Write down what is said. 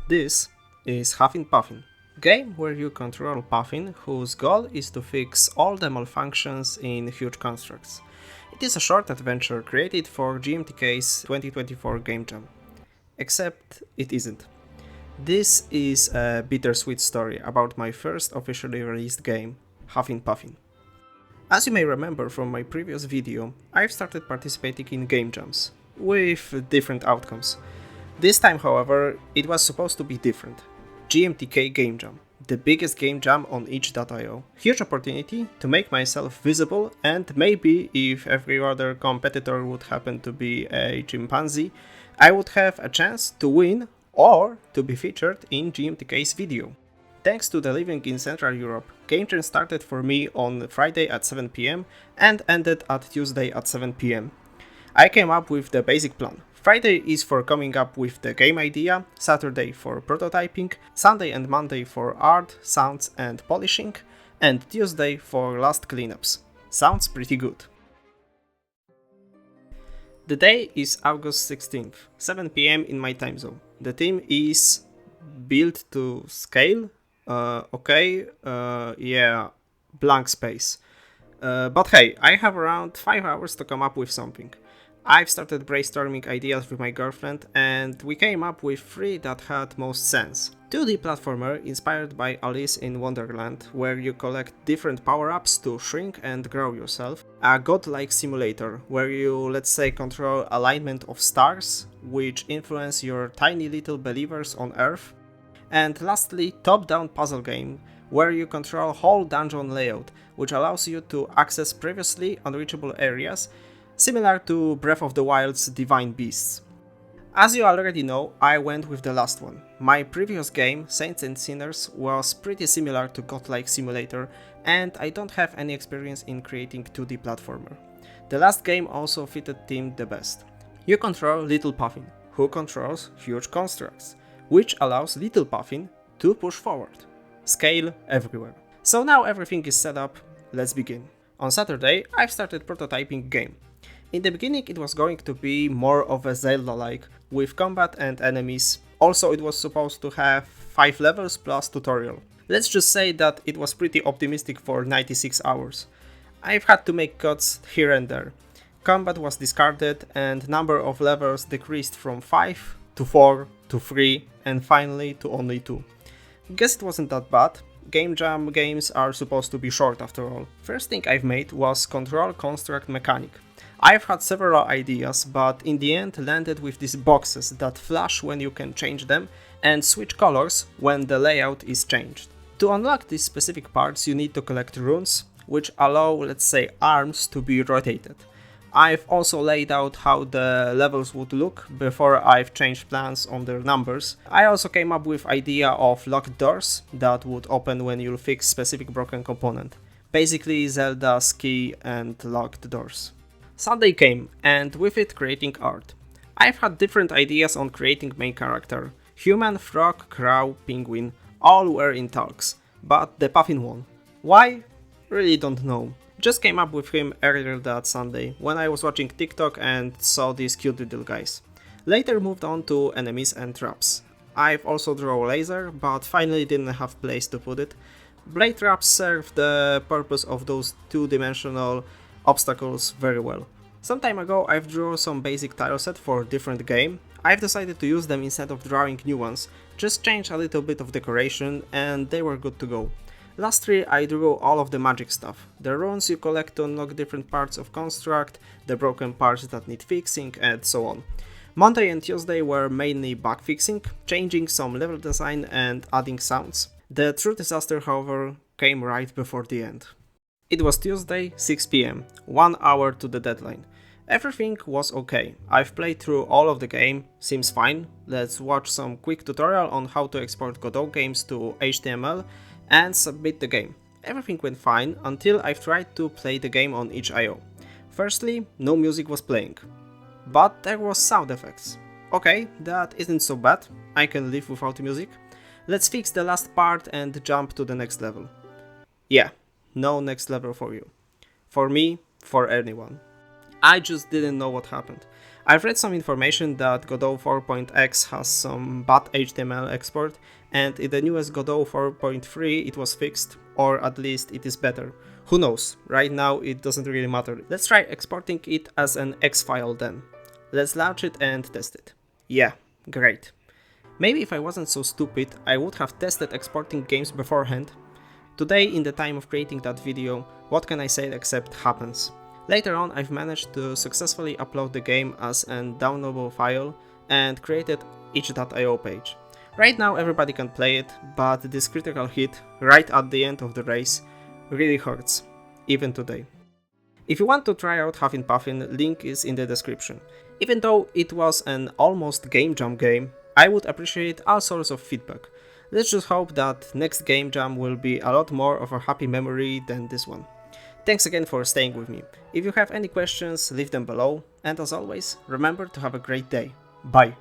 This is Huffin Puffin, game where you control Puffin, whose goal is to fix all the malfunctions in huge constructs. It is a short adventure created for GMTK's 2024 Game Jam. Except it isn't. This is a bittersweet story about my first officially released game, Huffin Puffin. As you may remember from my previous video, I've started participating in game jams, with different outcomes. This time, however, it was supposed to be different. GMTK Game Jam, the biggest game jam on itch.io. Huge opportunity to make myself visible, and maybe if every other competitor would happen to be a chimpanzee, I would have a chance to win or to be featured in GMTK's video. Thanks to the living in Central Europe, Game Jam started for me on Friday at 7 PM and ended at Tuesday at 7 PM. I came up with the basic plan. Friday is for coming up with the game idea, Saturday for prototyping, Sunday and Monday for art, sounds and polishing, and Tuesday for last cleanups. Sounds pretty good. The day is August 16th, 7 PM in my time zone. The team is built to scale. Blank space. But hey, I have around 5 hours to come up with something. I've started brainstorming ideas with my girlfriend and we came up with 3 that had most sense. 2D platformer inspired by Alice in Wonderland, where you collect different power-ups to shrink and grow yourself. A godlike simulator, where you, let's say, control alignment of stars, which influence your tiny little believers on Earth. And lastly, top-down puzzle game, where you control whole dungeon layout, which allows you to access previously unreachable areas, similar to Breath of the Wild's Divine Beasts. As you already know, I went with the last one. My previous game, Saints and Sinners, was pretty similar to Godlike Simulator, and I don't have any experience in creating 2D platformer. The last game also fitted team the best. You control Little Puffin, who controls huge constructs, which allows Little Puffin to push forward. Scale everywhere. So now everything is set up, let's begin. On Saturday, I've started prototyping game. In the beginning it was going to be more of a Zelda-like, with combat and enemies. Also it was supposed to have 5 levels plus tutorial. Let's just say that it was pretty optimistic for 96 hours. I've had to make cuts here and there. Combat was discarded and number of levels decreased from 5 to 4 to 3 and finally to only 2. Guess it wasn't that bad. Game Jam games are supposed to be short after all. First thing I've made was control construct mechanic. I've had several ideas, but in the end landed with these boxes that flash when you can change them and switch colors when the layout is changed. To unlock these specific parts you need to collect runes, which allow, let's say, arms to be rotated. I've also laid out how the levels would look before I've changed plans on their numbers. I also came up with idea of locked doors that would open when you'll fix specific broken component. Basically Zelda's key and locked doors. Sunday came, and with it creating art. I've had different ideas on creating main character. Human, frog, crow, penguin, all were in talks, but the Puffin won. Why? Really don't know. Just came up with him earlier that Sunday, when I was watching TikTok and saw these cute little guys. Later moved on to enemies and traps. I've also drawn a laser, but finally didn't have place to put it. Blade traps serve the purpose of those two-dimensional obstacles very well. Some time ago I've drawn some basic tile set for different game. I've decided to use them instead of drawing new ones, just change a little bit of decoration and they were good to go. Lastly I drew all of the magic stuff, the runes you collect to unlock different parts of construct, the broken parts that need fixing and so on. Monday and Tuesday were mainly bug fixing, changing some level design and adding sounds. The true disaster however came right before the end. It was Tuesday, 6 PM, 1 hour to the deadline. Everything was okay. I've played through all of the game, seems fine. Let's watch some quick tutorial on how to export Godot games to HTML and submit the game. Everything went fine until I've tried to play the game on itch.io. Firstly, no music was playing, but there was sound effects. Okay, that isn't so bad, I can live without music. Let's fix the last part and jump to the next level. Yeah. No next level for you. For me, for anyone. I just didn't know what happened. I've read some information that Godot 4.x has some bad HTML export, and in the newest Godot 4.3 it was fixed, or at least it is better. Who knows, right now it doesn't really matter. Let's try exporting it as an X file then. Let's launch it and test it. Yeah, great. Maybe if I wasn't so stupid, I would have tested exporting games beforehand. Today, in the time of creating that video, what can I say except happens. Later on, I've managed to successfully upload the game as an downloadable file and created itch.io page. Right now everybody can play it, but this critical hit right at the end of the race really hurts, even today. If you want to try out Huffin Puffin, link is in the description. Even though it was an almost game jam game, I would appreciate all sorts of feedback. Let's just hope that next game jam will be a lot more of a happy memory than this one. Thanks again for staying with me. If you have any questions, leave them below, and as always, remember to have a great day. Bye!